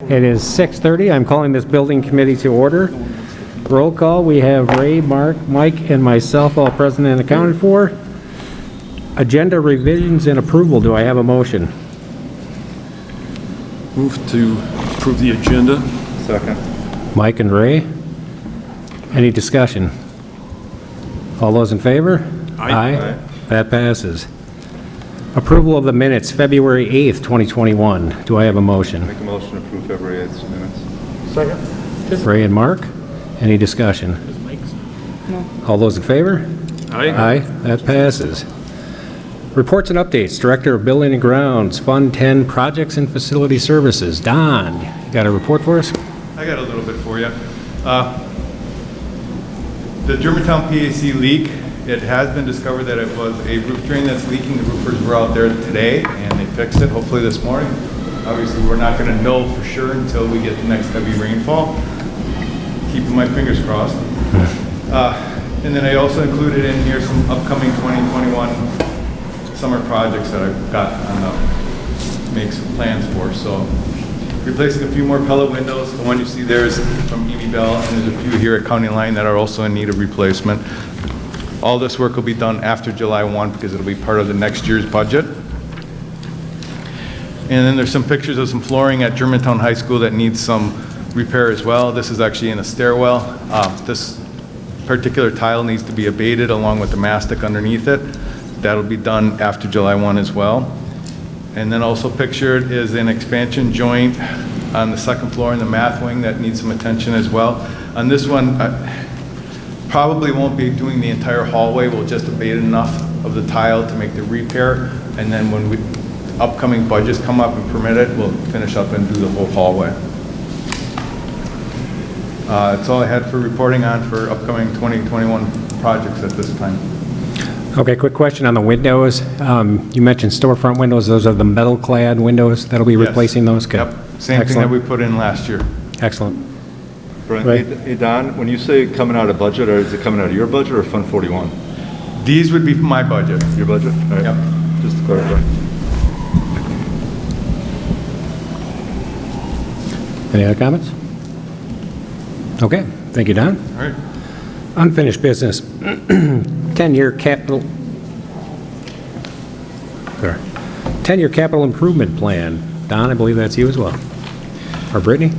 It is 6:30. I'm calling this building committee to order. Roll call, we have Ray, Mark, Mike, and myself all present and accounted for. Agenda revisions and approval. Do I have a motion? Move to approve the agenda. Second. Mike and Ray. Any discussion? All those in favor? Aye. That passes. Approval of the minutes, February 8th, 2021. Do I have a motion? Make a motion to approve February 8th minutes. Second. Ray and Mark. Any discussion? All those in favor? Aye, that passes. Reports and updates, Director of Building and Grounds, Fund 10, Projects and Facility Services. Don, you got a report for us? I got a little bit for you. The Germantown PAC leak, it has been discovered that it was a roof drain that's leaking. The roofers were out there today and they fixed it, hopefully this morning. Obviously, we're not going to know for sure until we get the next heavy rainfall. Keeping my fingers crossed. And then I also included in here some upcoming 2021 summer projects that I've got on the make some plans for. So replacing a few more pellet windows. The one you see there is from Amy Bell, and there's a few here at County Line that are also in need of replacement. All this work will be done after July 1 because it'll be part of the next year's budget. And then there's some pictures of some flooring at Germantown High School that needs some repair as well. This is actually in a stairwell. This particular tile needs to be abated along with the mastic underneath it. That'll be done after July 1 as well. And then also pictured is an expansion joint on the second floor in the math wing that needs some attention as well. On this one, probably won't be doing the entire hallway. We'll just abate enough of the tile to make the repair. And then when upcoming budgets come up and permit it, we'll finish up and do the whole hallway. That's all I had for reporting on for upcoming 2021 projects at this time. Okay, quick question on the windows. You mentioned storefront windows. Those are the metal-clad windows that'll be Yes. replacing those? Okay. Yep, same thing that we put in last year. Excellent. Brian, Right. hey Don, when you say coming out of budget, or is it coming out of your budget or Fund 41? These would be my budget. Your budget? All right. Yep. Just to clarify. Any other comments? Okay, thank you, Don. All right. Unfinished business, 10-year capital, 10-year capital improvement plan. Don, I believe that's you as well. Or Brittany?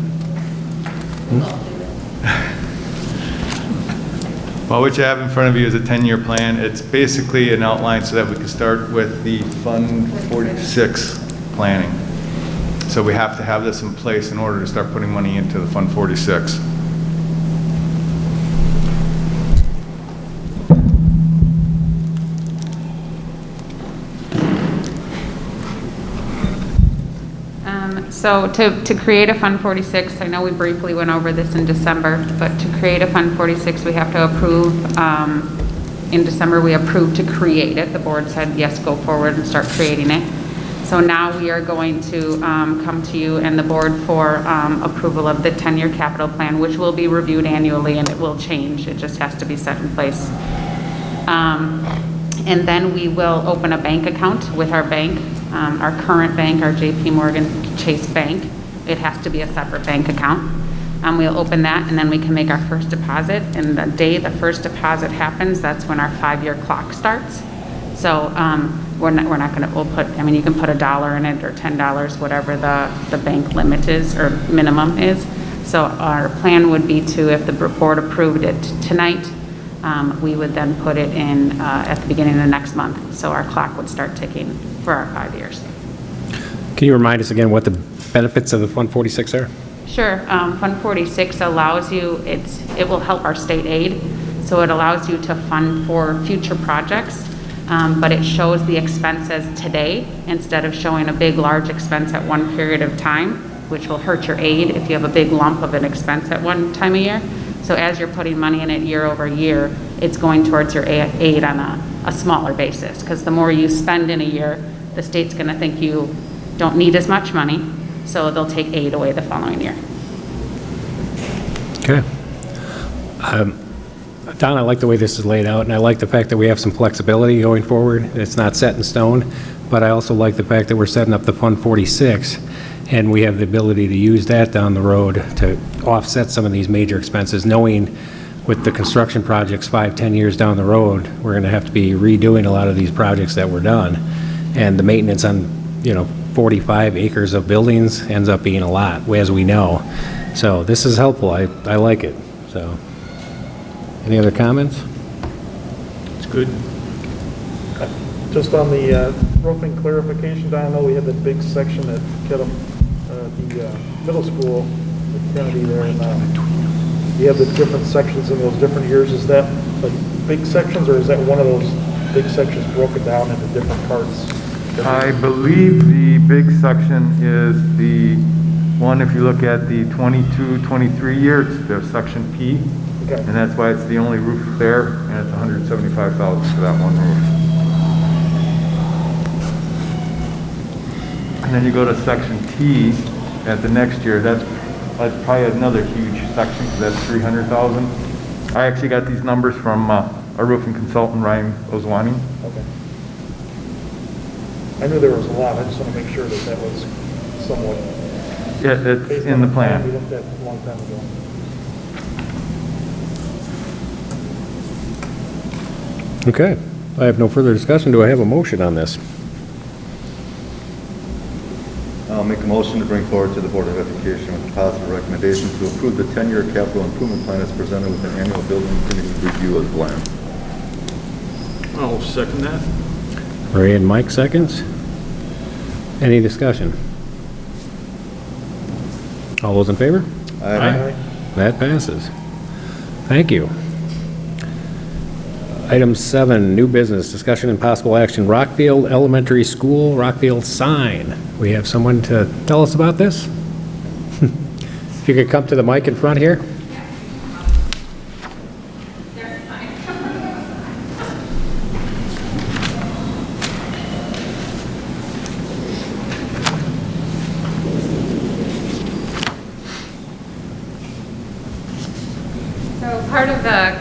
Well, what you have in front of you is a 10-year plan. It's basically an outline so that we can start with the Fund 46 planning. So we have to have this in place in order to start putting money into the Fund 46. So to create a Fund 46, I know we briefly went over this in December, but to create a Fund 46, we have to approve, in December we approved to create it. The board said, yes, go forward and start creating it. So now we are going to come to you and the board for approval of the 10-year capital plan, which will be reviewed annually and it will change. It just has to be set in place. And then we will open a bank account with our bank, our current bank, our JP Morgan Chase Bank. It has to be a separate bank account. We'll open that and then we can make our first deposit. And the day the first deposit happens, that's when our 5-year clock starts. So we're not going to, we'll put, I mean, you can put $1 in it or $10, whatever the bank limit is or minimum is. So our plan would be to, if the board approved it tonight, we would then put it in at the beginning of the next month. So our clock would start ticking for our 5 years. Can you remind us again what the benefits of the Fund 46 are? Sure. Fund 46 allows you, it will help our state aid. So it allows you to fund for future projects, but it shows the expenses today instead of showing a big, large expense at one period of time, which will hurt your aid if you have a big lump of an expense at one time a year. So as you're putting money in it year over year, it's going towards your aid on a smaller basis. Because the more you spend in a year, the state's going to think you don't need as much money, so they'll take aid away the following year. Okay. Don, I like the way this is laid out, and I like the fact that we have some flexibility going forward. It's not set in stone, but I also like the fact that we're setting up the Fund 46 And we have the ability to use that down the road to offset some of these major expenses, knowing with the construction projects 5, 10 years down the road, we're going to have to be redoing a lot of these projects that were done. And the maintenance on, 45 acres of buildings ends up being a lot, as we know. So this is helpful. I like it. So, any other comments? It's good. Just on the roofing clarification, Don, I know we had that big section at Kedem, the middle school, at Kennedy there, and you have the different sections in those different years. Is that like big sections, or is that one of those big sections broken down into different parts? I believe the big section is the one, if you look at the 22, 23 year, it's the section P. Okay. And that's why it's the only roof there, and it's $175,000 for that one roof. And then you go to section T at the next year, that's probably another huge section, because that's $300,000. I actually got these numbers from our roofing consultant, Ryan Ozwani. Okay. I knew there was a lot, I just want to make sure that that was somewhat. Yeah, it's based in on the plan. We looked at a long time ago. Okay. I have no further discussion. Do I have a motion on this? I'll make a motion to bring forward to the Board of Education with a positive recommendation to approve the 10-year capital improvement plan as presented with an annual building committee review of the plan. I'll second that. Ray and Mike seconds. Any discussion? All those in favor? Aye. That passes. Thank you. Item 7, new business, discussion and possible action, Rockfield Elementary School, Rockfield sign. We have someone to tell us about this? If you could come to the mic in front here. So part of the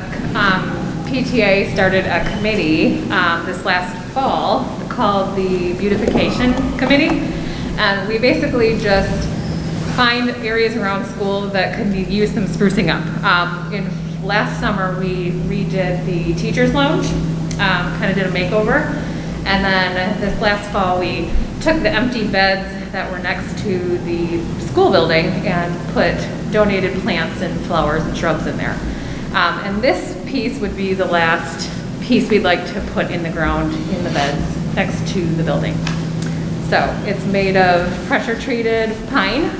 PTA started a committee this last fall called the Beautification Committee. And we basically just find areas around school that could use some sprucing up. Last summer, we redid the teacher's lounge, kind of did a makeover. And then this last fall, we took the empty beds that were next to the school building and put donated plants and flowers and shrubs in there. And this piece would be the last piece we'd like to put in the ground in the beds next to the building. So it's made of pressure-treated pine,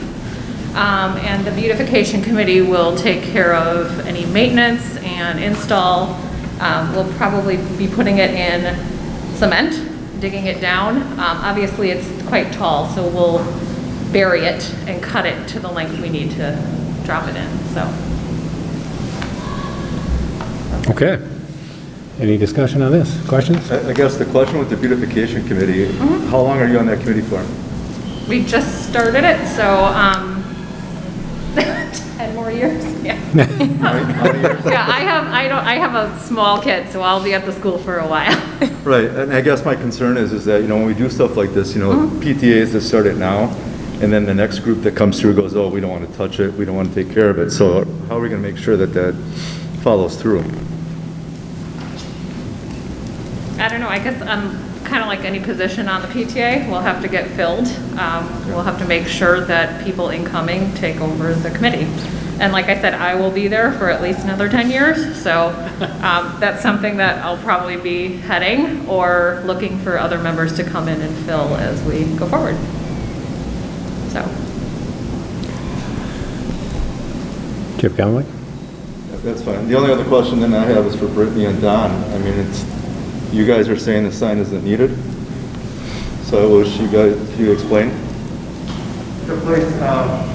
and the beautification committee will take care of any maintenance and install. We'll probably be putting it in cement, digging it down. Obviously, it's quite tall, so we'll bury it and cut it to the length we need to drop it in. So. Okay. Any discussion on this? Questions? I guess the question with the beautification committee, how long are you on that committee for? We just started it, so 10 more years. Yeah. Yeah, I have a small kid, so I'll be at the school for a while. Right, and I guess my concern is that, when we do stuff like this, PTAs that start it now, and then the next group that comes through goes, oh, we don't want to touch it, we don't want to take care of it. So how are we going to make sure that that follows through? I don't know, I guess kind of like any position on the PTA, will have to get filled. We'll have to make sure that people incoming take over the committee. And like I said, I will be there for at least another 10 years, so that's something that I'll probably be heading or looking for other members to come in and fill as we go forward. So. Do you have a comment? That's fine. The only other question then I have is for Brittany and Don. I mean, you guys are saying the sign isn't needed? So I wish you explain. The place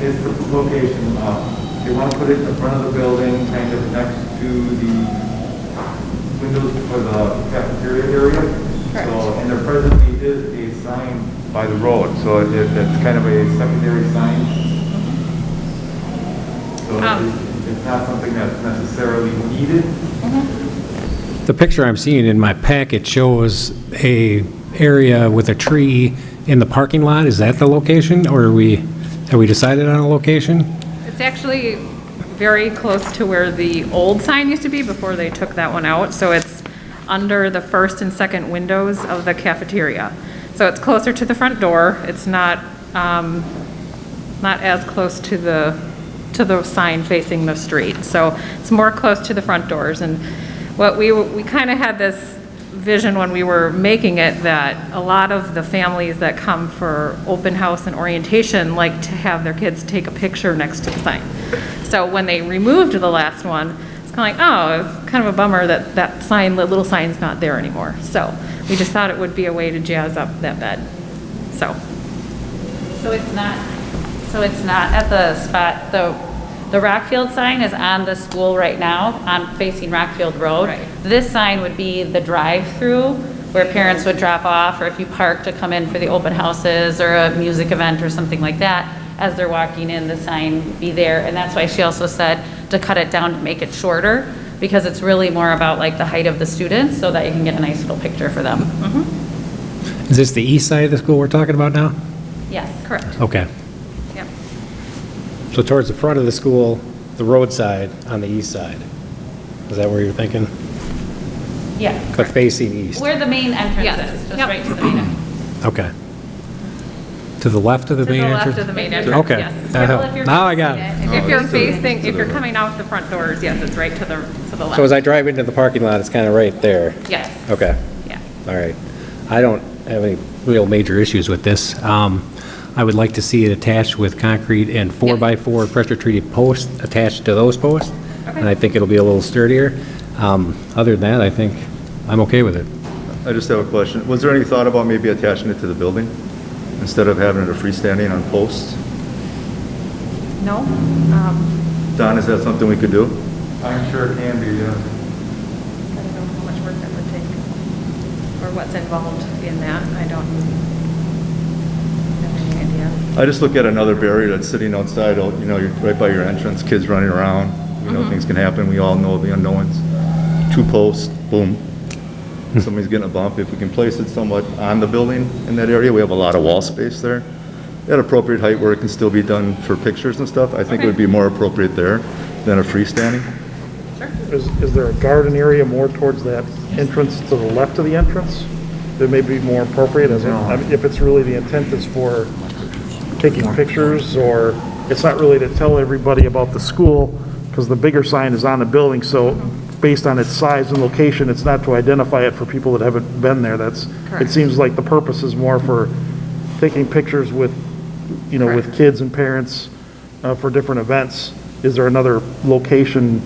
is the location. They want to put it in the front of the building, kind of next to the windows for the cafeteria area. Correct. So, and there presently is a sign by the road, so it's kind of a secondary sign. So it's not something that's necessarily needed. The picture I'm seeing in my packet shows a area with a tree in the parking lot. Is that the location, or are we? Have we decided on a location? It's actually very close to where the old sign used to be before they took that one out. So it's under the first and second windows of the cafeteria. So it's closer to the front door. It's not as close to the sign facing the street. So it's more close to the front doors. And what we kind of had this vision when we were making it, that a lot of the families that come for open house and orientation like to have their kids take a picture next to the sign. So when they removed the last one, it's kind of like, oh, it's kind of a bummer that that sign, the little sign's not there anymore. So we just thought it would be a way to jazz up that bed. So it's not at the spot, the Rockfield sign is on the school right now, on facing Rockfield Road. Right. This sign would be the drive-through where parents would drop off, or if you park to come in for the open houses or a music event or something like that, as they're walking in, the sign be there. And that's why she also said to cut it down to make it shorter, because it's really more about like the height of the students so that you can get a nice little picture for them. Is this the east side of the school we're talking about now? Yes. correct. Okay. Yep. So towards the front of the school, the roadside on the east side. Is that where you're thinking? Yeah. But facing east? Where the main entrance Yes. is, just Yep. right to the main entrance. Okay. To the left of the main To the entrance? left of the main entrance, Okay. yes. That Well, helps. if you're Now I facing got it. If you're it's to the- facing, to if the you're left. coming out the front doors, yes, it's right to the left. So as I drive into the parking lot, it's kind of right there? Yes. Okay. Yeah. All right. I don't have any real major issues with this. I would like to see it attached with concrete and 4x4 pressure-treated posts attached to those posts. Okay. And I think it'll be a little sturdier. Other than that, I think I'm okay with it. I just have a question. Was there any thought about maybe attaching it to the building instead of having it a freestanding on posts? No? Don, is that something we could do? I'm sure it can be, yeah. I don't know how much work that would take, or what's involved in that. I don't have any idea. I just look at another barrier that's sitting outside, you know, you're right by your entrance, kids running around, you know, things can happen, we all know the unknowns. 2 posts, boom, somebody's getting a bump. If we can place it somewhat on the building in that area, we have a lot of wall space there. At appropriate height where it can still be done for pictures and stuff, I think it would be more appropriate there than a freestanding. Is there a garden area more towards that entrance to the left of the entrance that may be more appropriate? I mean, if it's really the intent is for taking pictures, or it's not really to tell everybody about the school, because the bigger sign is on the building, so based on its size and location, it's not to identify it for people that haven't been there. It Correct. seems like the purpose is more for taking pictures with, you know, with kids and parents for different events. Is there another location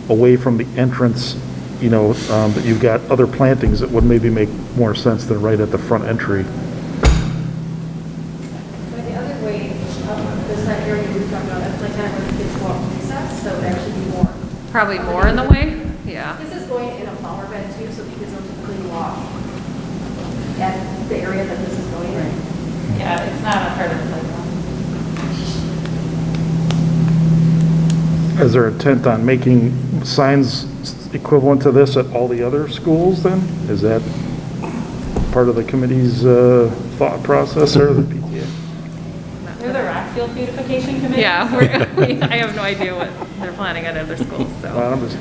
away from the entrance, you know, that you've got other plantings that would maybe make more sense than right at the front entry? But the other way, there's that area we were talking about, that's like kind of where the kids walk recess, so it would actually be more. Probably more in the way? Yeah. This is going in a flower bed too, so the kids don't typically walk at the area that this is going in. Yeah, it's not a part of the playground. Is there intent on making signs equivalent to this at all the other schools then? Is that part of the committee's thought process or the PTA? They're the Rockfield Beautification Committee? Yeah, I have no idea what they're planning at other schools, so. I'm just,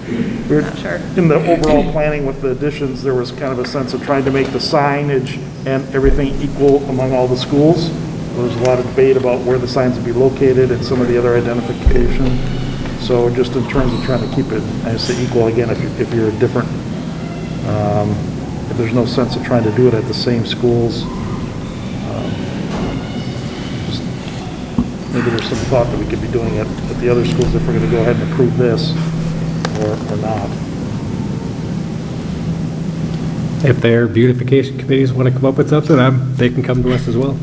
we're, Not sure. in the overall planning with the additions, there was kind of a sense of trying to make the signage and everything equal among all the schools. There was a lot of debate about where the signs would be located and some of the other identification. So just in terms of trying to keep it, I say equal, again, if you're a different, if there's no sense of trying to do it at the same schools, just maybe there's some thought that we could be doing it at the other schools if we're going to go ahead and approve this or not. If their beautification committees want to come up with something, they can come to us as well.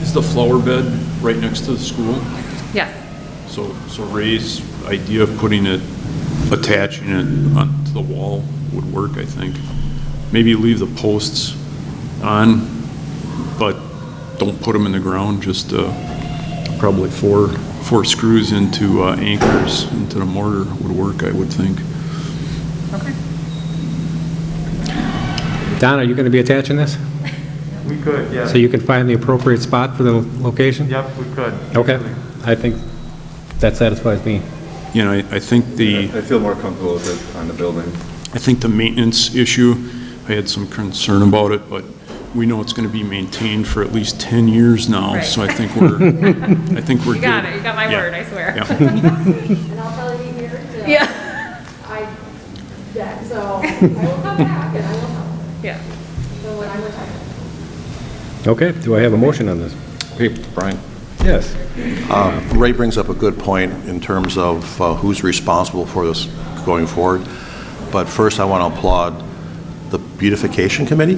Is the flower bed right next to the school? Yes. So Ray's idea of putting it, attaching it onto the wall would work, I think. Maybe leave the posts on, but don't put them in the ground, just probably four screws into anchors into the mortar would work, I would think. Okay. Don, are you going to be attaching this? We could, yeah. So you can find the appropriate spot for the location? Yep, we could. Okay, I think that satisfies me. You know, I think I feel more comfortable with it on the building. I think the maintenance issue, I had some concern about it, but we know it's going to be maintained for at least 10 years now, Right. so I think we're good. You got it, you got my Yeah. word, I swear. Yeah. And I'll probably be here to. Yeah. So I will come back and I will help. Yeah. So when I'm retired. Okay, do I have a motion on this? Hey, Brian. Yes. Ray brings up a good point in terms of who's responsible for this going forward. But first, I want to applaud the Beautification Committee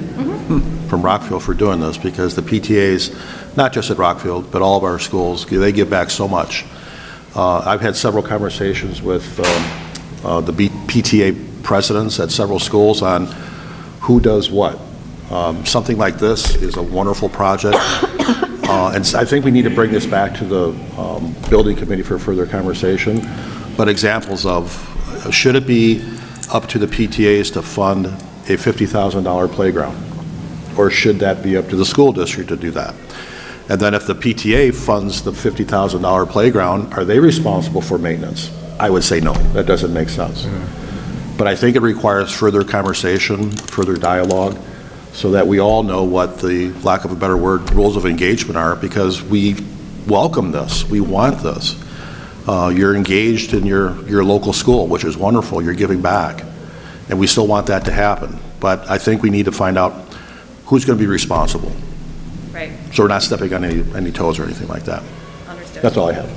from Rockfield for doing this, because the PTAs, not just at Rockfield, but all of our schools, they give back so much. I've had several conversations with the PTA presidents at several schools on who does what. Something like this is a wonderful project. And I think we need to bring this back to the building committee for further conversation. But examples of, should it be up to the PTAs to fund a $50,000 playground? Or should that be up to the school district to do that? And then if the PTA funds the $50,000 playground, are they responsible for maintenance? I would say no, that doesn't make sense. But I think it requires further conversation, further dialogue, so that we all know what the, lack of a better word, rules of engagement are, because we welcome this, we want this. You're engaged in your local school, which is wonderful, you're giving back, and we still want that to happen. But I think we need to find out who's going to be responsible, Right, so we're not stepping on any toes or anything like that. understood. That's all I have.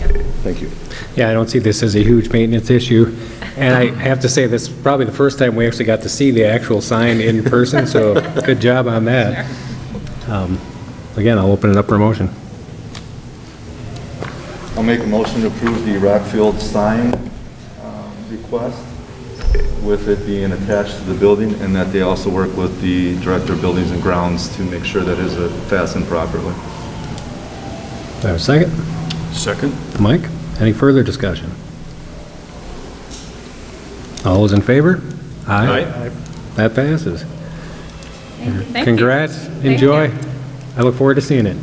Thank you. Yeah, I don't see this as a huge maintenance issue. And I have to say, this is probably the first time we actually got to see the actual sign in person, so good job on that. Again, I'll open it up for a motion. I'll make a motion to approve the Rockfield sign request with it being attached to the building, and that they also work with the Director of Buildings and Grounds to make sure that it is fastened properly. Do I have a second? Second? Mike, any further discussion? All those in favor? Aye. That passes. Thank you. Congrats, Thank enjoy. you. I look forward to seeing it.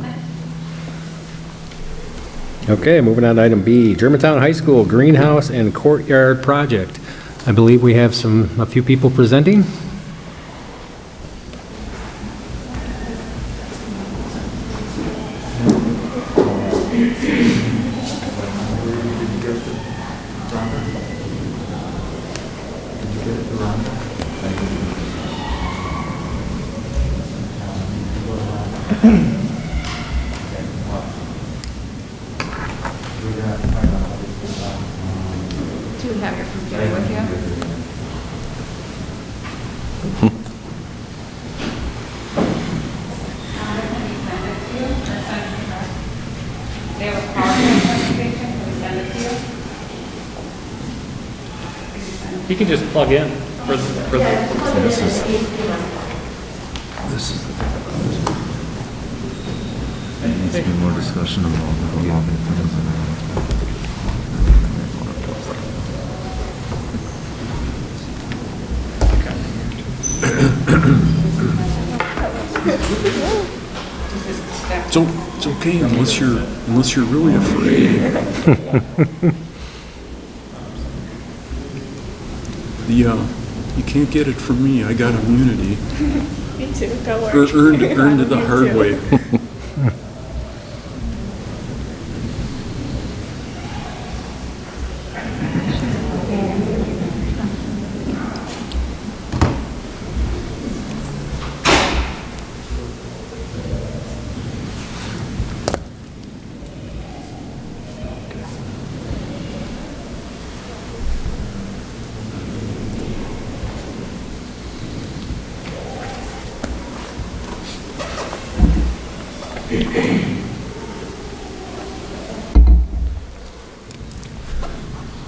Okay, moving on to item B, Germantown High School Greenhouse and Courtyard Project. I believe we have a few people presenting. Do you have your computer with you? They have a PowerPoint presentation, can we send it to you? You can just plug in for the. There needs to be more discussion about It's okay unless you're really afraid. You can't get it from me. I got immunity. Me too, don't worry. Earned it the hard way.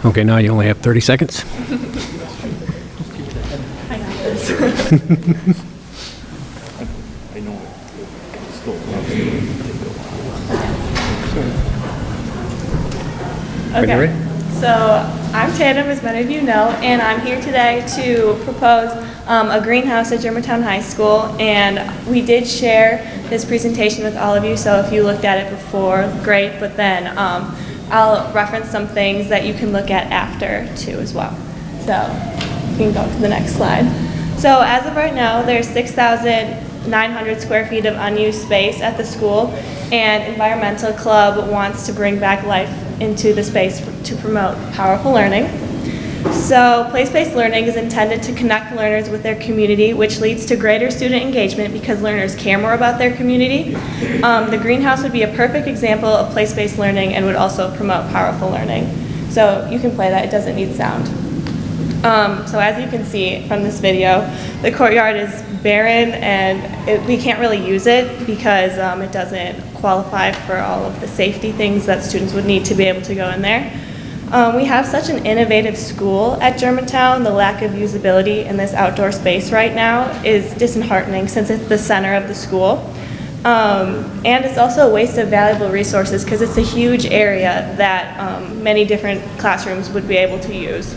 Okay, now you only have 30 seconds. Are you ready? So I'm Tatum, as many of you know, and I'm here today to propose a greenhouse at Germantown High School. And we did share this presentation with all of you, so if you looked at it before, great, but then I'll reference some things that you can look at after too as well. So you can go to the next slide. So as of right now, there's 6,900 square feet of unused space at the school, and Environmental Club wants to bring back life into the space to promote powerful learning. So place-based learning is intended to connect learners with their community, which leads to greater student engagement because learners care more about their community. The greenhouse would be a perfect example of place-based learning and would also promote powerful learning. So you can play that, it doesn't need sound. So as you can see from this video, the courtyard is barren and we can't really use it because it doesn't qualify for all of the safety things that students would need to be able to go in there. We have such an innovative school at Germantown. The lack of usability in this outdoor space right now is disheartening since it's the center of the school. And it's also a waste of valuable resources because it's a huge area that many different classrooms would be able to use.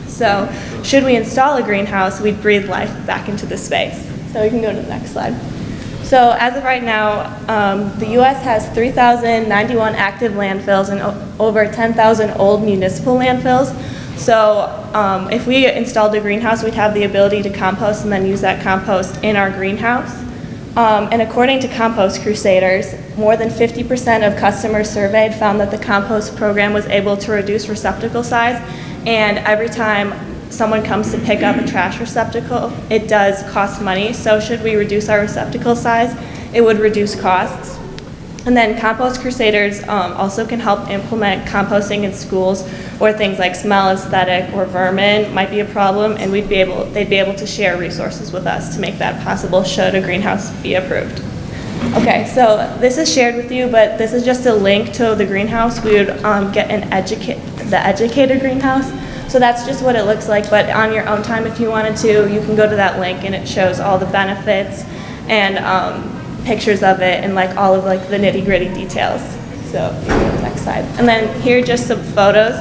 So should we install a greenhouse, we'd breathe life back into the space. So we can go to the next slide. So as of right now, the U.S. has 3,091 active landfills and over 10,000 old municipal landfills. So if we installed a greenhouse, we'd have the ability to compost and then use that compost in our greenhouse. And according to Compost Crusaders, more than 50% of customers surveyed found that the compost program was able to reduce receptacle size. And every time someone comes to pick up a trash receptacle, it does cost money. So should we reduce our receptacle size, it would reduce costs. And then Compost Crusaders also can help implement composting in schools where things like smell, aesthetic, or vermin might be a problem, and they'd be able to share resources with us to make that possible should a greenhouse be approved. Okay, so this is shared with you, but this is just a link to the greenhouse. We would get the educated greenhouse. So that's just what it looks like, but on your own time, if you wanted to, you can go to that link and it shows all the benefits and pictures of it and like all of like the nitty-gritty details. So you can go to the next slide. And then here are just some photos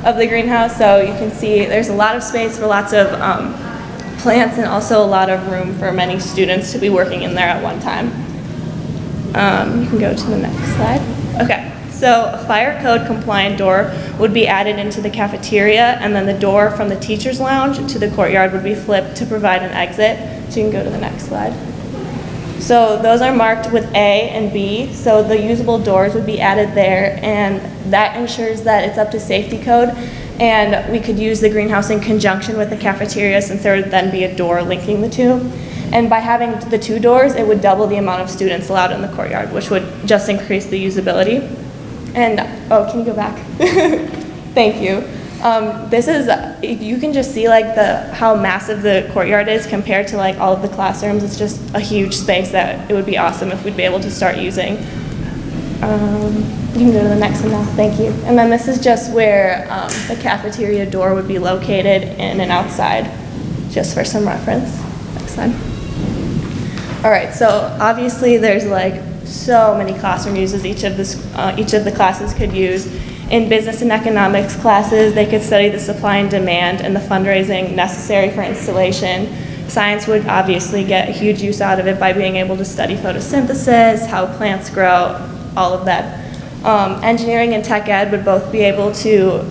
of the greenhouse. So you can see there's a lot of space for lots of plants and also a lot of room for many students to be working in there at one time. You can go to the next slide. Okay. So a fire code compliant door would be added into the cafeteria, and then the door from the teacher's lounge to the courtyard would be flipped to provide an exit. So you can go to the next slide. So those are marked with A and B, so the usable doors would be added there, and that ensures that it's up to safety code, and we could use the greenhouse in conjunction with the cafeteria since there would then be a door linking the two. And by having the two doors, it would double the amount of students allowed in the courtyard, which would just increase the usability. And, oh, can you go back? Thank you. This is, you can just see like how massive the courtyard is compared to like all of the classrooms. It's just a huge space that it would be awesome if we'd be able to start using. You can go to the next one now, thank you. And then this is just where the cafeteria door would be located in and outside, just for some reference. Next slide. All right, so obviously there's like so many classroom uses each of the classes could use. In business and economics classes, they could study the supply and demand and the fundraising necessary for installation. Science would obviously get a huge use out of it by being able to study photosynthesis, how plants grow, all of that. Engineering and tech ed would both be able to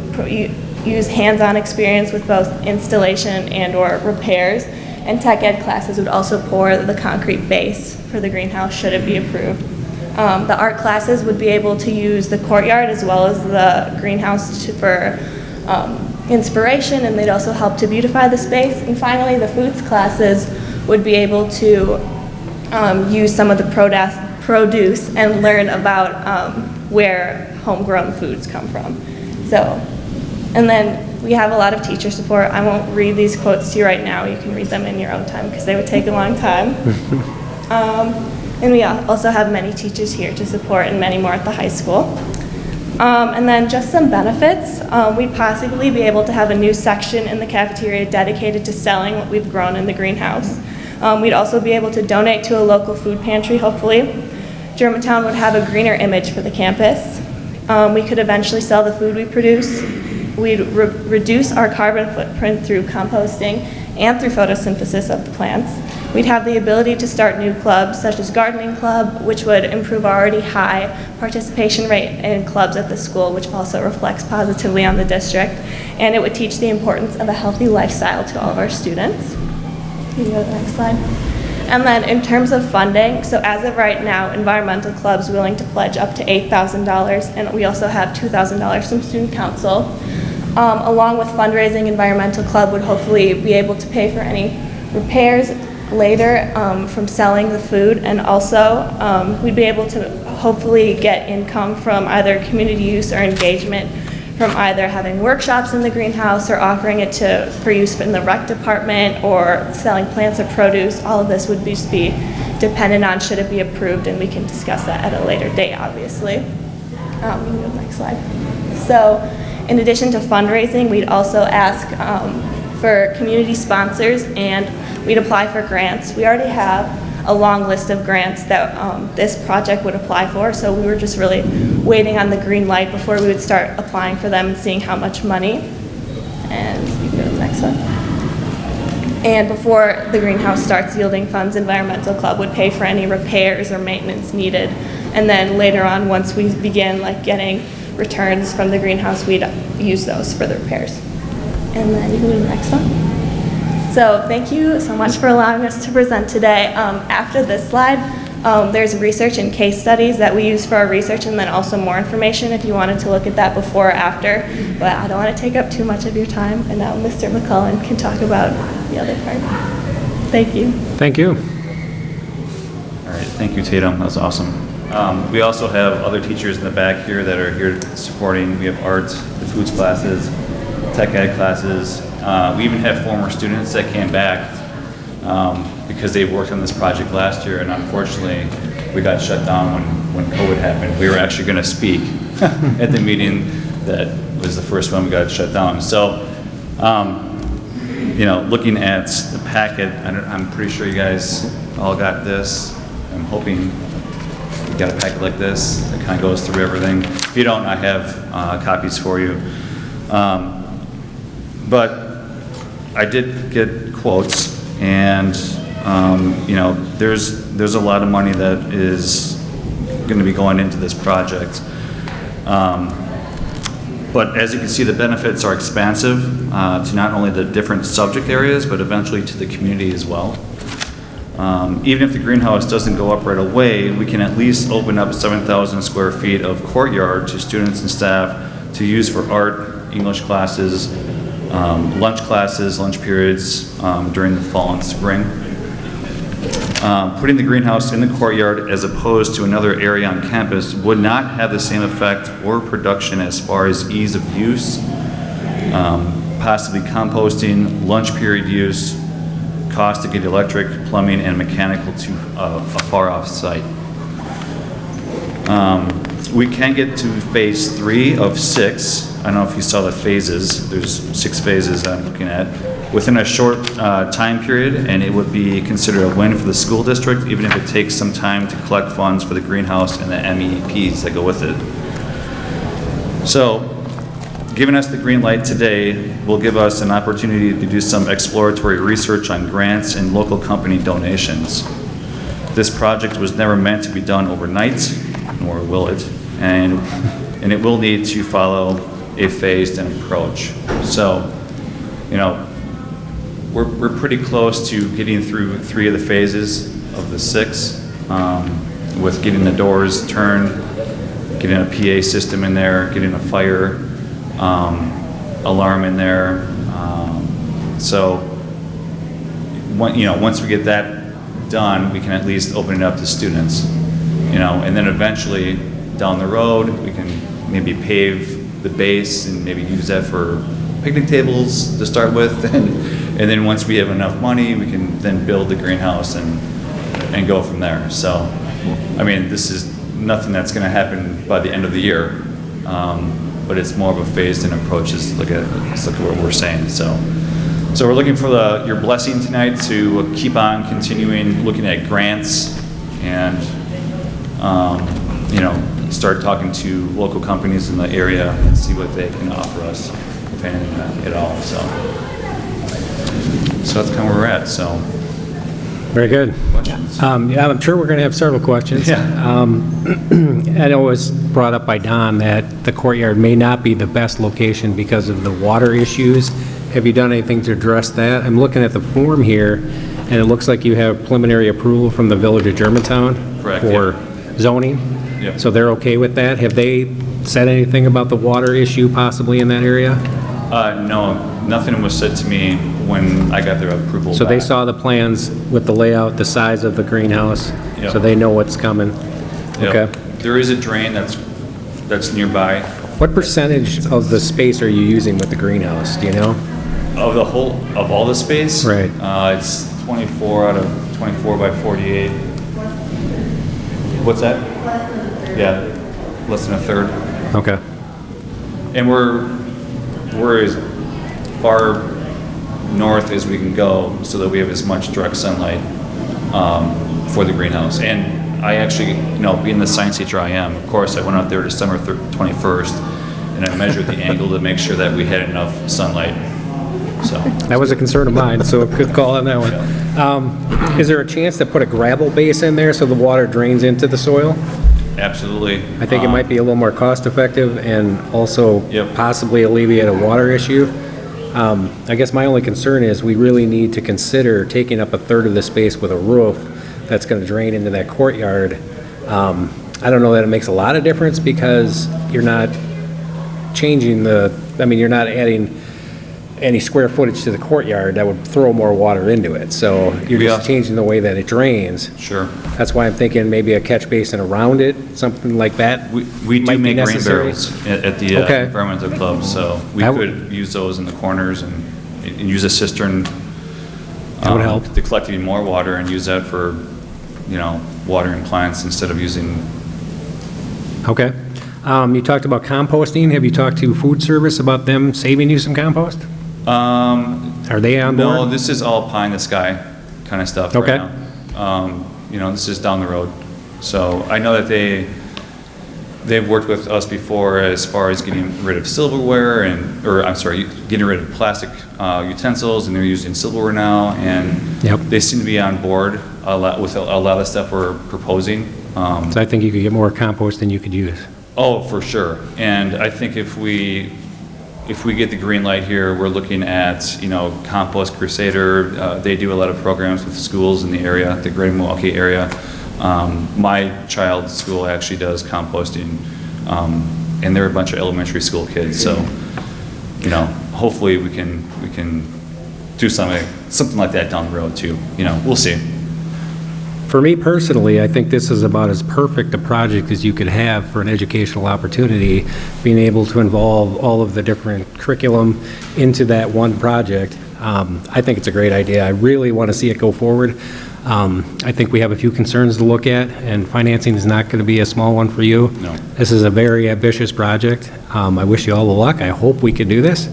use hands-on experience with both installation and or repairs. And tech ed classes would also pour the concrete base for the greenhouse should it be approved. The art classes would be able to use the courtyard as well as the greenhouse for inspiration, and they'd also help to beautify the space. And finally, the foods classes would be able to use some of the produce and learn about where homegrown foods come from. So, and then we have a lot of teacher support. I won't read these quotes to you right now. You can read them in your own time because they would take a long time. And we also have many teachers here to support and many more at the high school. And then just some benefits. We'd possibly be able to have a new section in the cafeteria dedicated to selling what we've grown in the greenhouse. We'd also be able to donate to a local food pantry, hopefully. Germantown would have a greener image for the campus. We could eventually sell the food we produce. We'd reduce our carbon footprint through composting and through photosynthesis of the plants. We'd have the ability to start new clubs, such as Gardening Club, which would improve our already high participation rate in clubs at the school, which also reflects positively on the district. And it would teach the importance of a healthy lifestyle to all of our students. Can you go to the next slide? And then in terms of funding, so as of right now, Environmental Club's willing to pledge up to $8,000, and we also have $2,000 from Student Council. Along with fundraising, Environmental Club would hopefully be able to pay for any repairs later from selling the food, and also we'd be able to hopefully get income from either community use or engagement from either having workshops in the greenhouse or offering it for use in the rec department or selling plants or produce. All of this would just be dependent on should it be approved, and we can discuss that at a later date, obviously. You can go to the next slide. So in addition to fundraising, we'd also ask for community sponsors, and we'd apply for grants. We already have a long list of grants that this project would apply for, so we were just really waiting on the green light before we would start applying for them and seeing how much money. And you can go to the next one. And before the greenhouse starts yielding funds, Environmental Club would pay for any repairs or maintenance needed. And then later on, once we begin getting returns from the greenhouse, we'd use those for the repairs. And then you can go to the next one. So thank you so much for allowing us to present today. After this slide, there's research and case studies that we use for our research, and then also more information if you wanted to look at that before or after. But I don't want to take up too much of your time, and now Mr. McCullen can talk about the other part. Thank you. Thank you. All right, thank you, Tatum. That was awesome. We also have other teachers in the back here that are here supporting. We have art, the foods classes, tech ed classes. We even have former students that came back because they worked on this project last year, and unfortunately, we got shut down when COVID happened. We were actually going to speak at the meeting that was the first one we got shut down. So, looking at the packet, I'm pretty sure you guys all got this. I'm hoping you got a packet like this that kind of goes through everything. If you don't, I have copies for you. But I did get quotes, and there's a lot of money that is going to be going into this project. But as you can see, the benefits are expansive to not only the different subject areas, but eventually to the community as well. Even if the greenhouse doesn't go up right away, we can at least open up 7,000 square feet of courtyard to students and staff to use for art, English classes, lunch periods during the fall and spring. Putting the greenhouse in the courtyard as opposed to another area on campus would not have the same effect or production as far as ease of use, possibly composting, lunch period use, cost to get electric, plumbing, and mechanical to a far off site. We can get to phase 3 of 6. I don't know if you saw the phases. There's 6 phases I'm looking at within a short time period, and it would be considered a win for the school district, even if it takes some time to collect funds for the greenhouse and the MEPs that go with it. So, giving us the green light today will give us an opportunity to do some exploratory research on grants and local company donations. This project was never meant to be done overnight, nor will it, and it will need to follow a phased-in approach. So, we're pretty close to getting through 3 of the phases of the 6, with getting the doors turned, getting a PA system in there, getting a fire alarm in there. Once we get that done, we can at least open it up to students, and then eventually down the road, we can maybe pave the base and maybe use that for picnic tables to start with, and then once we have enough money, we can then build the greenhouse and go from there. So, this is nothing that's going to happen by the end of the year, but it's more of a phased-in approach. Let's look at what we're saying. So we're looking for your blessing tonight to keep on continuing looking at grants and start talking to local companies in the area and see what they can offer us. abandon that at all, so. So that's kind of where we're at, so. Very good. Questions? Yeah, I'm sure we're going to have several questions. Yeah. I know it was brought up by Don that the courtyard may not be the best location because of the water issues. Have you done anything to address that? I'm looking at the form here, and it looks like you have preliminary approval from the Village of Germantown Correct, for zoning. Yep. So they're okay with that? Have they said anything about the water issue possibly in that area? No, nothing was said to me when I got their approval So they back. saw the plans with the layout, the size of the greenhouse, Yep. so they know what's coming? Yep. Okay. There is a drain that's nearby. What percentage of the space are you using with the greenhouse, do you know? Of all the space? Right. It's 24 out of 24 by 48. What's that? Yeah, less than a third. Okay. And we're as far north as we can go so that we have as much direct sunlight for the greenhouse. And I actually, being the science teacher I am, of course, I went out there December 21st and I measured the angle to make sure that we had enough sunlight. So. That was a concern of mine, so good call on that one. Is there a chance to put a gravel base in there so the water drains into the soil? Absolutely. I think it might be a little more cost effective and also Yep. possibly alleviate a water issue. I guess my only concern is we really need to consider taking up a third of the space with a roof that's going to drain into that courtyard. I don't know that it makes a lot of difference because you're not changing you're not adding any square footage to the courtyard that would throw more water into it. So you're Yeah. just changing the way that it drains. Sure. That's why I'm thinking maybe a catch basin around it, something like that. We do might be make rain necessary. barrels at the Okay. environmental club, so we That could use those in the corners and use a cistern. That would help. To collect even more water and use that for, watering plants instead of using. Okay. You talked about composting. Have you talked to food service about them saving you some compost? Are they on board? No, this is all pie in the sky kind of stuff right Okay. now. This is down the road. So I know that they've worked with us before as far as getting rid of silverware getting rid of plastic utensils, and they're using silverware now, and Yep. they seem to be on board with a lot of stuff we're proposing. So I think you could get more compost than you could use. Oh, for sure. And I think if we get the green light here, we're looking at, Compost Crusader. They do a lot of programs with schools in the area, the Greater Milwaukee area. My child's school actually does composting, and they're a bunch of elementary school kids. So, hopefully we can do something like that down the road too. We'll see. For me personally, I think this is about as perfect a project as you could have for an educational opportunity, being able to involve all of the different curriculum into that one project. I think it's a great idea. I really want to see it go forward. I think we have a few concerns to look at, and financing is not going to be a small one for you. No. This is a very ambitious project. I wish you all the luck. I hope we can do this.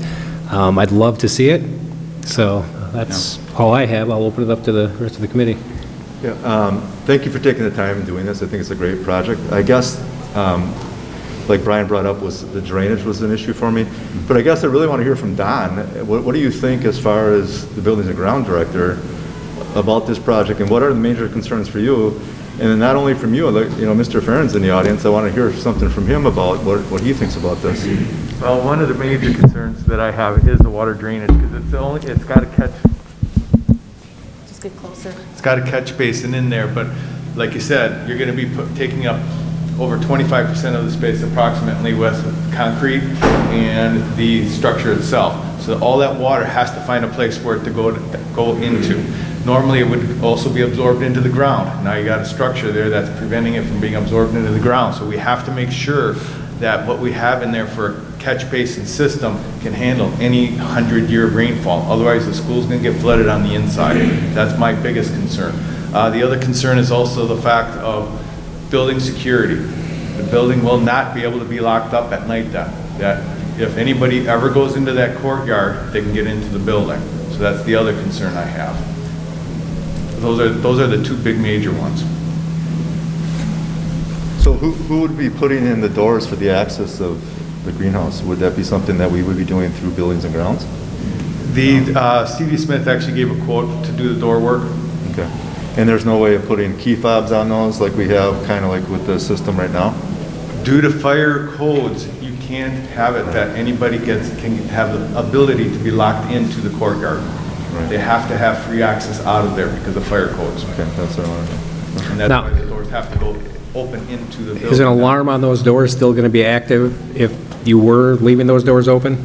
I'd love to see it. So that's all I have. I'll open it up to the rest of the committee. Yeah, thank you for taking the time and doing this. I think it's a great project. I guess, like Brian brought up, was the drainage was an issue for me. But I guess I really want to hear from Don. What do you think as far as the Buildings and Ground Director about this project, and what are the major concerns for you? And then not only from you, Mr. Farron's in the audience. I want to hear something from him about what he thinks about this. Well, one of the major concerns that I have is the water drainage, because it's got to catch. Just get closer. It's got a catch basin in there, but like you said, you're going to be taking up over 25% of the space approximately with concrete and the structure itself. So all that water has to find a place for it to go into. Normally, it would also be absorbed into the ground. Now you got a structure there that's preventing it from being absorbed into the ground. So we have to make sure that what we have in there for a catch basin system can handle any 100-year rainfall. Otherwise, the school's going to get flooded on the inside. That's my biggest concern. The other concern is also the fact of building security. The building will not be able to be locked up at night then. That if anybody ever goes into that courtyard, they can get into the building. So that's the other concern I have. Those are the two big major ones. So who would be putting in the doors for the access of the greenhouse. Would that be something that we would be doing through buildings and grounds? The C.V. Smith actually gave a quote to do the door work. Okay. And there's no way of putting key fobs on those like we have kind of like with the system right now? Due to fire codes, you can't have it that anybody can have the ability to be locked into the courtyard. Right. They have to have free access out of there because of fire codes. Okay, that's what I wanted to know. And that's Now- why the doors have to go open into the building. Is an alarm on those doors still going to be active if you were leaving those doors open?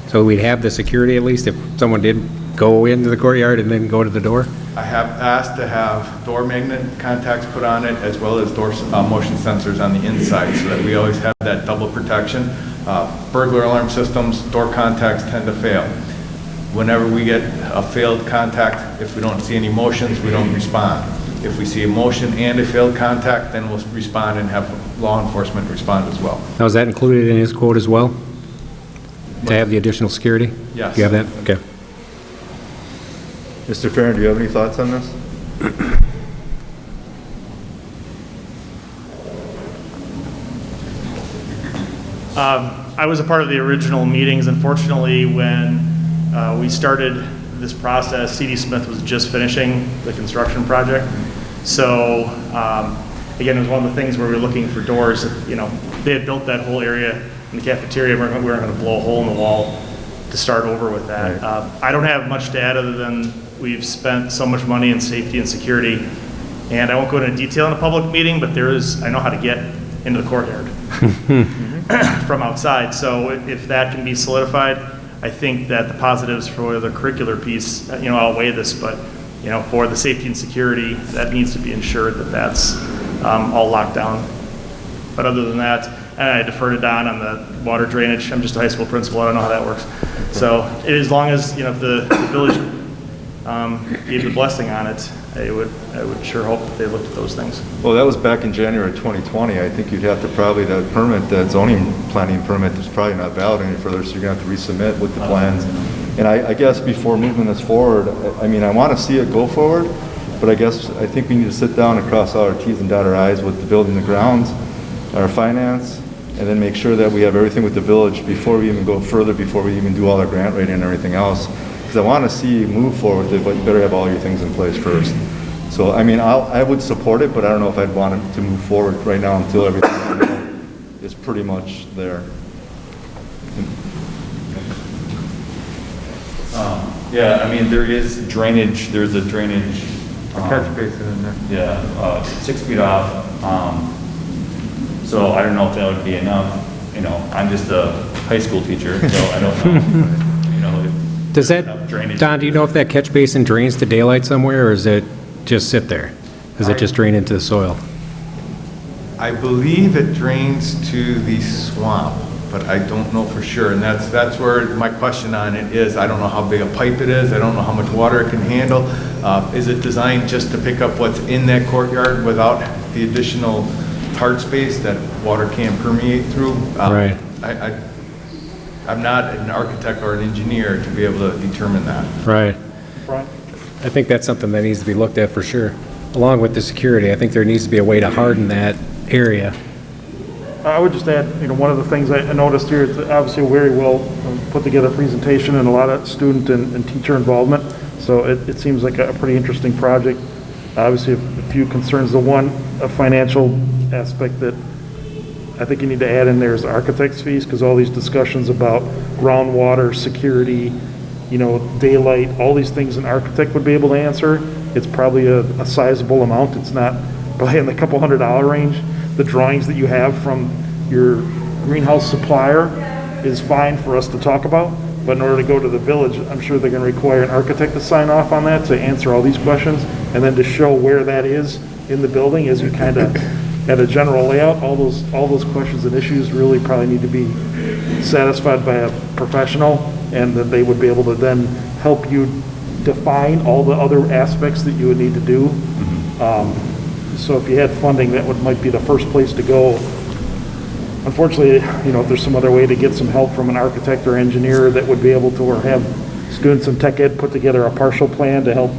So we'd have the security at least if someone did go into the courtyard and then go to the door? I have asked to have door magnet contacts put on it as well as door motion sensors on the inside so that we always have that double protection. Burglar alarm systems, door contacts tend to fail. Whenever we get a failed contact, if we don't see any motions, we don't respond. If we see a motion and a failed contact, then we'll respond and have law enforcement respond as well. Now, is that included in his quote as well? To have the additional security? Yes. You have that? Okay. Mr. Farren, do you have any thoughts on this? I was a part of the original meetings. Unfortunately, when we started this process, C.D. Smith was just finishing the construction project. So, again, it was one of the things where we were looking for doors. You know, they had built that whole area in the cafeteria. We weren't going to blow a hole in the wall to start over with that. I don't have much to add other than we've spent so much money in safety and security. And I won't go into detail in a public meeting, but I know how to get into the courtyard from outside. So if that can be solidified, I think that the positives for the curricular piece, outweigh this, but, for the safety and security, that needs to be ensured that that's all locked down. But other than that, I defer to Don on the water drainage. I'm just a high school principal. I don't know how that works. So as long as, if the village gave the blessing on it, I would sure hope that they looked at those things. Well, that was back in January 2020. I think you'd have to probably, that permit, that zoning planning permit is probably not valid any further, so you're going to have to resubmit with the plans. And I guess before moving this forward, I want to see it go forward, but I think we need to sit down and cross all our Ts and dot our Is with the building and grounds, our finance, and then make sure that we have everything with the village before we even go further, before we even do all our grant writing and everything else. Because I want to see you move forward with it, but you better have all your things in place first. So, I would support it, but I don't know if I'd want it to move forward right now until everything is pretty much there. There is drainage, there's a drainage. Catch basin in there. Yeah, 6 feet off. So I don't know if that would be enough. I'm just a high school teacher, so I don't know. If Does there's that, enough drainage. Don, do you know if that catch basin drains to daylight somewhere, or is it just sit there? Does it just drain into the soil? I believe it drains to the swamp, but I don't know for sure. And that's where my question on it is. I don't know how big a pipe it is. I don't know how much water it can handle. Is it designed just to pick up what's in that courtyard without the additional tarred space that water can't permeate through? Right. I'm not an architect or an engineer to be able to determine that. Right. Brian? I think that's something that needs to be looked at for sure. Along with the security, I think there needs to be a way to harden that area. I would just add, one of the things I noticed here, it's obviously a very well put together presentation and a lot of student and teacher involvement. So it seems like a pretty interesting project. Obviously, a few concerns. The one, a financial aspect that I think you need to add in there is architect's fees, because all these discussions about groundwater, security, daylight, all these things an architect would be able to answer. It's probably a sizable amount. It's not probably in the couple $100 range. The drawings that you have from your greenhouse supplier is fine for us to talk about, but in order to go to the village, I'm sure they're going to require an architect to sign off on that to answer all these questions, and then to show where that is in the building as you kind of at a general layout. All those questions and issues really probably need to be satisfied by a professional, and that they would be able to then help you define all the other aspects that you would need to do. So if you had funding, that might be the first place to go. Unfortunately, if there's some other way to get some help from an architect or engineer that would be able to, or have students in tech ed put together a partial plan to help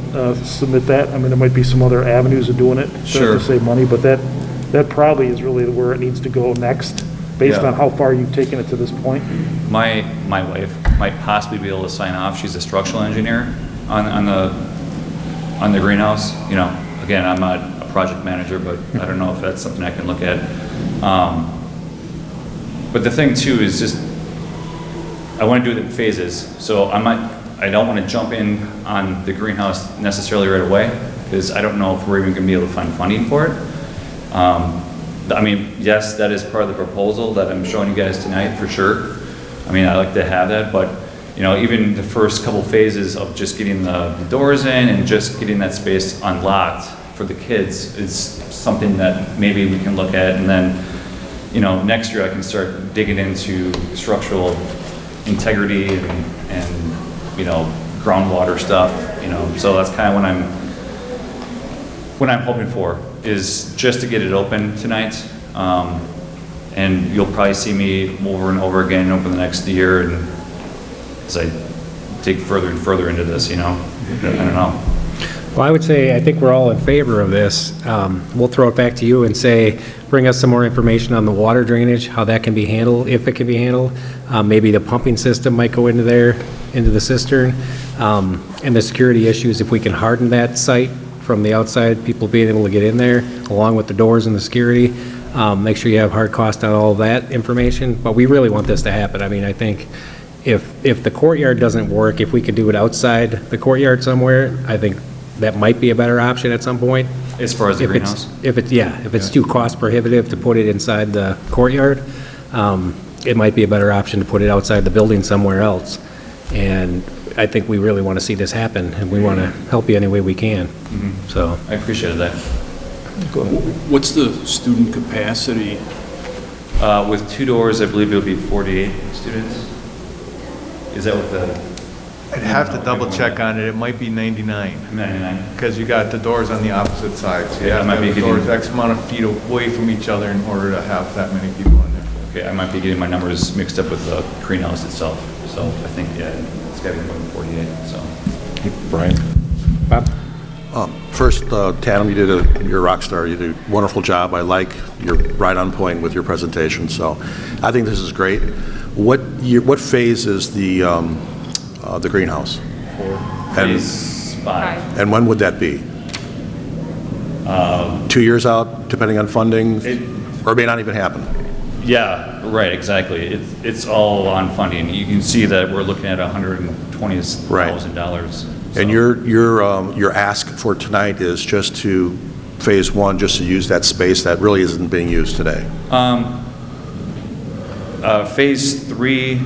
submit that. There might be some other avenues of doing it to save money, but that probably is really where it needs to go next based Yeah. on how far you've taken it to this point? My wife might possibly be able to sign off. She's a structural engineer on the greenhouse. You know, again, I'm not a project manager, but I don't know if that's something I can look at. But the thing too is just, I want to do it in phases. So I don't want to jump in on the greenhouse necessarily right away, because I don't know if we're even going to be able to find funding for it. I mean, yes, that is part of the proposal that I'm showing you guys tonight, for sure. I mean, I like to have that, but, you know, even the first couple phases of just getting the doors in and just getting that space unlocked for the kids is something that maybe we can look at, and then, you know, next year I can start digging into structural integrity and you know, groundwater stuff, you know, so that's kind of what I'm hoping for, is just to get it open tonight. And you'll probably see me over and over again over the next year, and as I dig further and further into this, you know, I don't know. Well, I would say, I think we're all in favor of this. We'll throw it back to you and say, bring us some more information on the water drainage, how that can be handled, if it can be handled. Maybe the pumping system might go into there, into the cistern. And the security issues, if we can harden that site from the outside, people being able to get in there, along with the doors and the security. Make sure you have hard cost on all of that information. But we really want this to happen. I mean, I think if the courtyard doesn't work, if we could do it outside the courtyard somewhere, I think that might be a better option at some point. As far as the greenhouse? If it's too cost prohibitive to put it inside the courtyard, it might be a better option to put it outside the building somewhere else. And I think we really want to see this happen, and we want to help you any way we can. So I appreciate that. What's the student capacity? With 2 doors, I believe it'll be 48 students. Is that what the? I'd have to double check on it. It might be 99. 99. Because you got the doors on the opposite side. So you Yeah, have I might to be have the getting- doors X amount of feet away from each other in order to have that many people in there. Okay, I might be getting my numbers mixed up with the greenhouse itself. So I think, yeah, it's got to be more than 48, so. Brian? Bob? First, Tatum, you're a rock star. You do a wonderful job. You're right on point with your presentation, so I think this is great. What phase is the greenhouse? Phase 5. And when would that be? 2 years out, depending on funding, or it may not even happen? Yeah, right, exactly. It's all on funding. You can see that we're looking at $120,000. And your ask for tonight is just to phase 1, just to use that space that really isn't being used today? Phase 3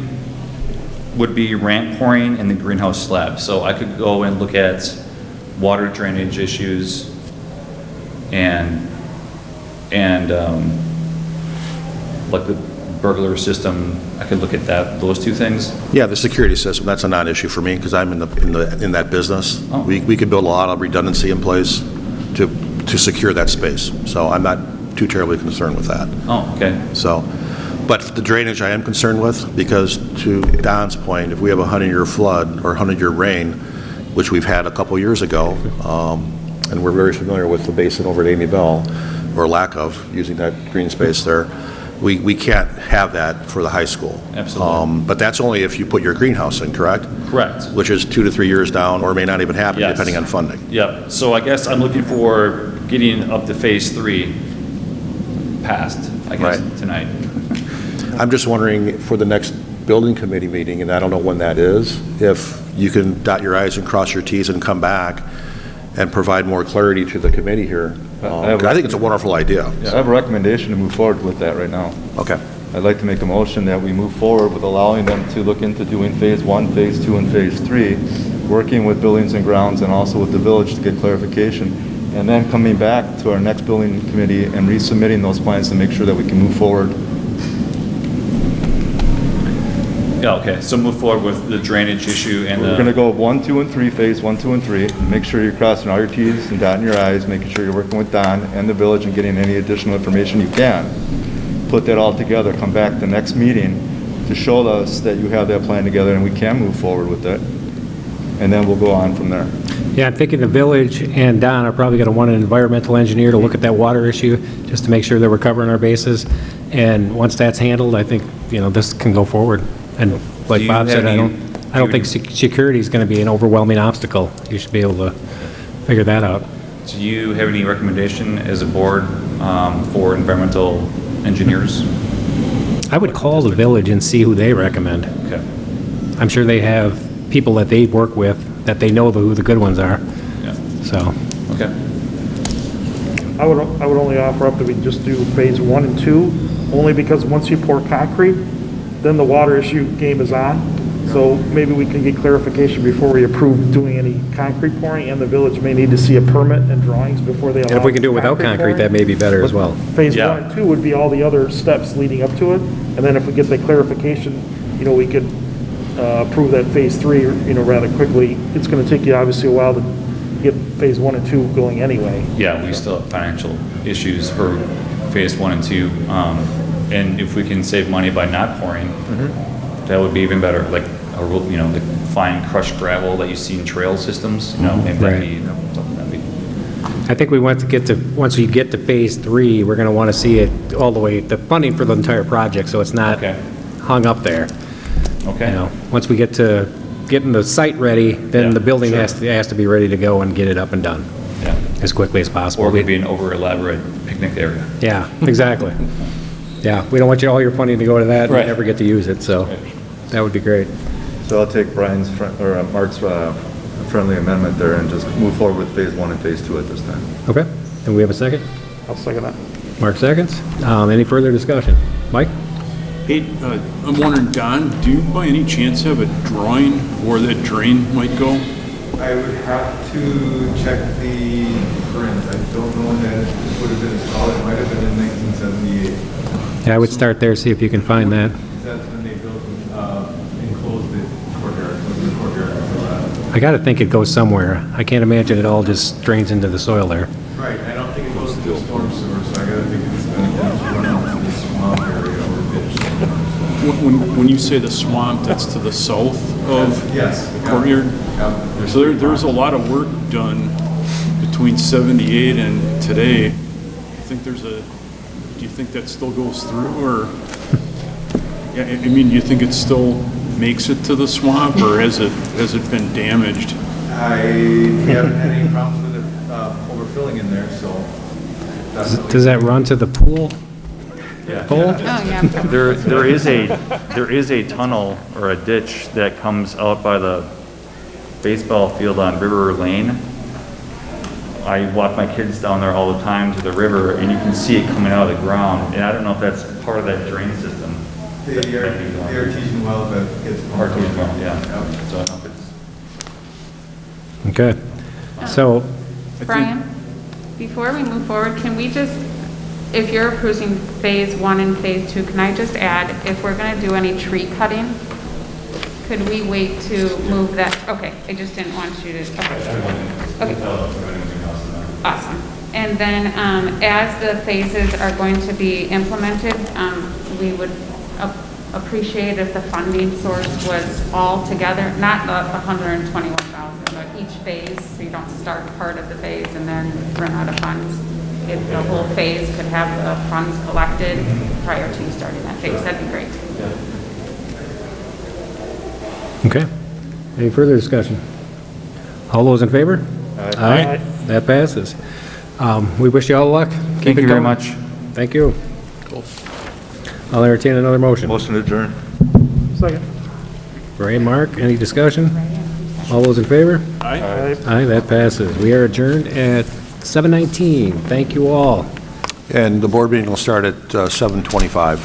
would be ramp pouring and the greenhouse slab. So I could go and look at water drainage issues and like the burglar system. I could look at those 2 things. Yeah, the security system, that's a non-issue for me, because I'm in that business. Oh. We could build a lot of redundancy in place to secure that space, so I'm not too terribly concerned with that. Oh, okay. So, but the drainage I am concerned with, because to Don's point, if we have a 100-year flood or 100-year rain, which we've had a couple years ago, and we're very familiar with the basin over at Amy Bell, or lack of, using that green space there, we can't have that for the high school. Absolutely. But that's only if you put your greenhouse in, correct? Correct. Which is 2 to 3 years down, or may not even happen, Yes. depending on funding. Yep. So I guess I'm looking for getting up to phase 3 passed, I guess, Right. tonight. I'm just wondering, for the next building committee meeting, and I don't know when that is, if you can dot your i's and cross your t's and come back and provide more clarity to the committee here. I think it's a wonderful idea. I have a recommendation to move forward with that right now. Okay. I'd like to make a motion that we move forward with allowing them to look into doing phase 1, phase 2, and phase 3, working with Buildings and Grounds and also with the village to get clarification, and then coming back to our next building committee and resubmitting those plans to make sure that we can move forward. Yeah, okay. So move forward with the drainage issue and We're going to go 1, 2, and 3, phase 1, 2, and 3. Make sure you're crossing all your T's and dotting your I's, making sure you're working with Don and the village and getting any additional information you can. Put that all together, come back the next meeting to show us that you have that plan together and we can move forward with it. And then we'll go on from there. Yeah, I'm thinking the village and Don are probably going to want an environmental engineer to look at that water issue, just to make sure that we're covering our bases. And once that's handled, I think, this can go forward. And Do like you Bob have said, I any- don't think security is going to be an overwhelming obstacle. You should be able to figure that out. Do you have any recommendation as a board for environmental engineers? I would call the village and see who they recommend. Okay. I'm sure they have people that they work with, that they know who the good ones are. Yeah. So, Okay. I would only offer up that we just do phase 1 and 2, only because once you pour concrete, then the water issue game is on. So maybe we can get clarification before we approve doing any concrete pouring, and the village may need to see a permit and drawings before they allow. and if we can do it without concrete, that may be better as well. Phase Yeah. 1 and 2 would be all the other steps leading up to it, and then if we get the clarification, we could approve that phase 3, rather quickly. It's gonna take you obviously a while to get phase 1 and 2 going anyway. Yeah, we still have financial issues for phase 1 and 2. And if we can save money by not pouring, that would be even better. Like, the fine crushed gravel that you see in trail systems, maybe that'd be something that'd be. I think once we get to phase 3, we're going to want to see it all the way, the funding for the entire project, so it's not Okay. hung up there. Okay. Once we get to getting the site ready, then Yeah, the building sure. has to be ready to go and get it up and done Yeah. as quickly as possible. Or maybe an over elaborate picnic area. Yeah, exactly. Yeah, we don't want all your funding to go to that and Right. never get to use it, so that would be great. So I'll take Mark's friendly amendment there and just move forward with phase 1 and phase 2 at this time. Okay, and we have a second? I'll second that. Mark seconds. Any further discussion? Mike? Hey, I'm wondering, Don, do you by any chance have a drawing where that drain might go? I would have to check the print. I don't know when that would have been installed. It might have been in 1978. Yeah, I would start there, see if you can find that. That's when they built, enclosed the courtyard, the courtyard. I got to think it goes somewhere. I can't imagine it all just drains into the soil there. Right, I don't think it goes to the storm sewer, so I gotta think it's gonna run out to the swamp area or ditch. When you say the swamp, that's to the south of Yes. the courtyard? Yeah. So there's a lot of work done between 78 and today. Do you think that still goes through, or, yeah, I mean, do you think it still makes it to the swamp, or has it been damaged? I haven't had any problems with it overfilling in there, so. Does that run to the pool? Pole? Oh, yeah. There is a tunnel or a ditch that comes out by the baseball field on River Lane. I walk my kids down there all the time to the river, and you can see it coming out of the ground, and I don't know if that's part of that drain system. The artesian well that gets. Artesian well, yeah. Yeah. So I don't know if it's. Okay. So, Brian, before we move forward, can we just, if you're approving phase 1 and phase 2, can I just add, if we're going to do any tree cutting, could we wait to move that? Okay, I just didn't want you to, okay. Awesome. And then as the phases are going to be implemented, we would appreciate if the funding source was all together, not the 121,000, but each phase, so you don't start part of the phase and then run out of funds. If the whole phase could have the funds collected prior to you starting that phase, that'd be great. okay. Any further discussion? All those in favor? Aye. That passes. We wish you all luck. Thank you very much. Thank you. I'll entertain another motion. Motion to adjourn. Second. Ray, Mark, any discussion? All those in favor? Aye. Aye, that passes. We are adjourned at 7:19. Thank you all. And the board meeting will start at 7:25.